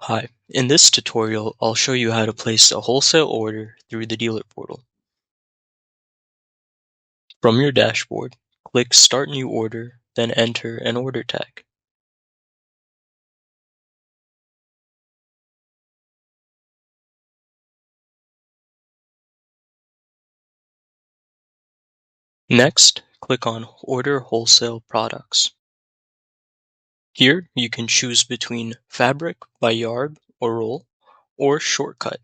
Hi, in this tutorial, I'll show you how to place a wholesale order through the dealer portal. From your dashboard, click Start New Order, then enter an order tag. Next, click on Order Wholesale Products. Here, you can choose between fabric by yard or roll, or shortcut.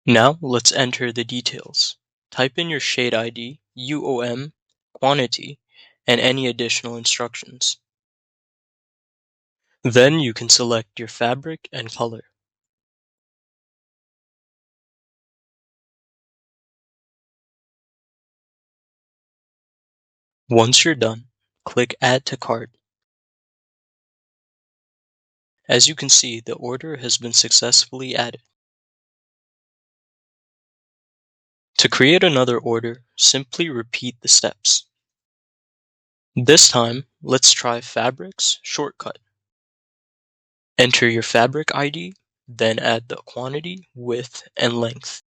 Now, let's enter the details. Type in your shade ID, UOM, quantity, and any additional instructions. Then you can select your fabric and color. Once you're done, click Add to Cart. As you can see, the order has been successfully added. To create another order, simply repeat the steps. This time, let's try Fabrics shortcut. Enter your fabric ID, then add the quantity, width, and length.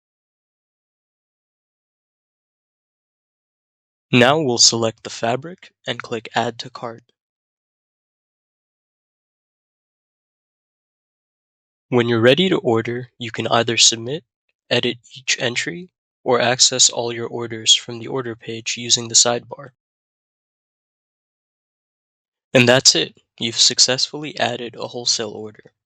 Now we'll select the fabric and click Add to Cart. When you're ready to order, you can either submit, edit each entry, or access all your orders from the order page using the sidebar. And that's it. You've successfully added a wholesale order.